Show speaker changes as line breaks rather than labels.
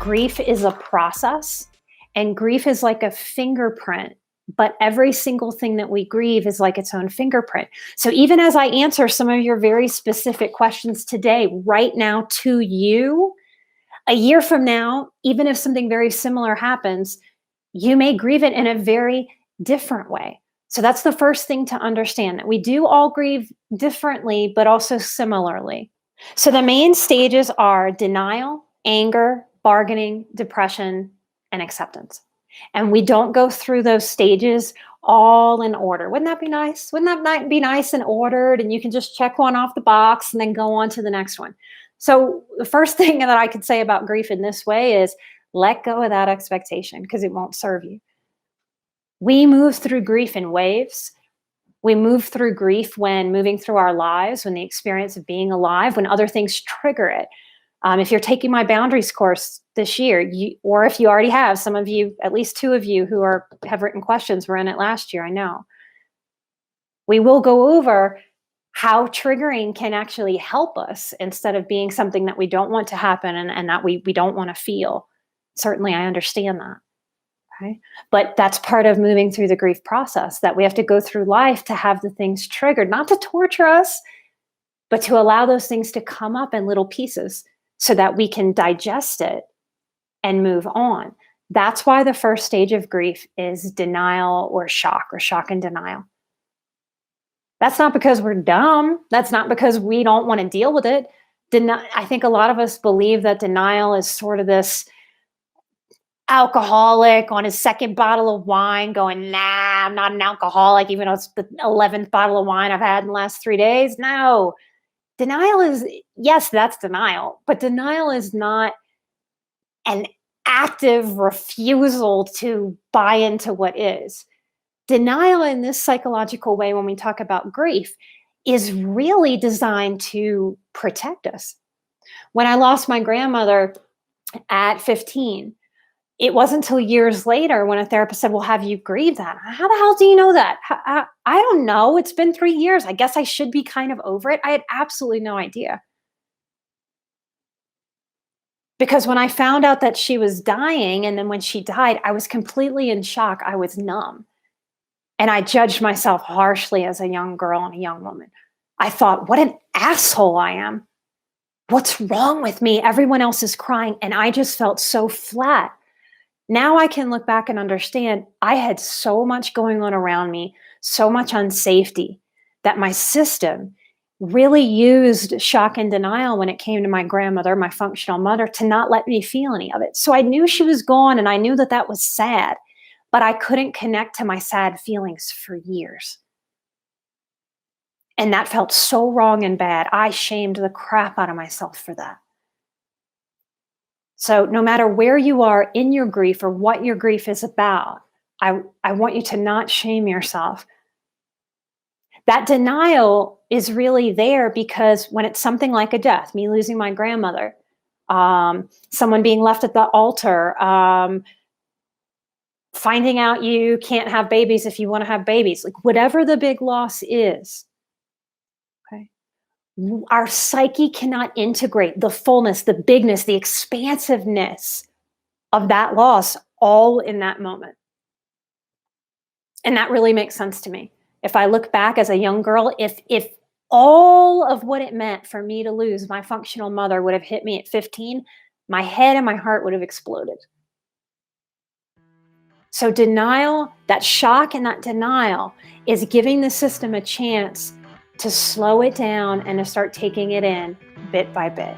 grief is a process, and grief is like a fingerprint, but every single thing that we grieve is like its own fingerprint. So even as I answer some of your very specific questions today, right now to you, a year from now, even if something very similar happens, you may grieve it in a very different way. So that's the first thing to understand, that we do all grieve differently, but also similarly. So the main stages are denial, anger, bargaining, depression, and acceptance. And we don't go through those stages all in order. Wouldn't that be nice? Wouldn't that be nice and ordered? And you can just check one off the box and then go on to the next one. So the first thing that I could say about grief in this way is let go of that expectation, because it won't serve you. We move through grief in waves. We move through grief when moving through our lives, when the experience of being alive, when other things trigger it. If you're taking my boundaries course this year, or if you already have, some of you, at least two of you who have written questions were in it last year, I know. We will go over how triggering can actually help us instead of being something that we don't want to happen and that we don't want to feel. Certainly, I understand that. Okay? But that's part of moving through the grief process, that we have to go through life to have the things triggered, not to torture us, but to allow those things to come up in little pieces so that we can digest it and move on. That's why the first stage of grief is denial or shock and denial. That's not because we're dumb. That's not because we don't want to deal with it. I think a lot of us believe that denial is sort of this alcoholic on his second bottle of wine going, nah, I'm not an alcoholic, even though it's the 11th bottle of wine I've had in the last 3 days. No, denial is, yes, that's denial, but denial is not an active refusal to buy into what is. Denial in this psychological way, when we talk about grief, is really designed to protect us. When I lost my grandmother at 15, it wasn't until years later when a therapist said, well, have you grieved that? How the hell do you know that? I don't know. It's been 3 years. I guess I should be kind of over it. I had absolutely no idea. Because when I found out that she was dying, and then when she died, I was completely in shock. I was numb. And I judged myself harshly as a young girl and a young woman. I thought, what an asshole I am. What's wrong with me? Everyone else is crying. And I just felt so flat. Now I can look back and understand I had so much going on around me, so much unsafety, that my system really used shock and denial when it came to my grandmother, my functional mother, to not let me feel any of it. So I knew she was gone, and I knew that that was sad, but I couldn't connect to my sad feelings for years. And that felt so wrong and bad. I shamed the crap out of myself for that. So no matter where you are in your grief or what your grief is about, I want you to not shame yourself. That denial is really there because when it's something like a death, me losing my grandmother, someone being left at the altar, finding out you can't have babies if you want to have babies, like whatever the big loss is, okay? Our psyche cannot integrate the fullness, the bigness, the expansiveness of that loss all in that moment. And that really makes sense to me. If I look back as a young girl, if all of what it meant for me to lose my functional mother would have hit me at 15, my head and my heart would have exploded. So denial, that shock and that denial, is giving the system a chance to slow it down and to start taking it in bit by bit.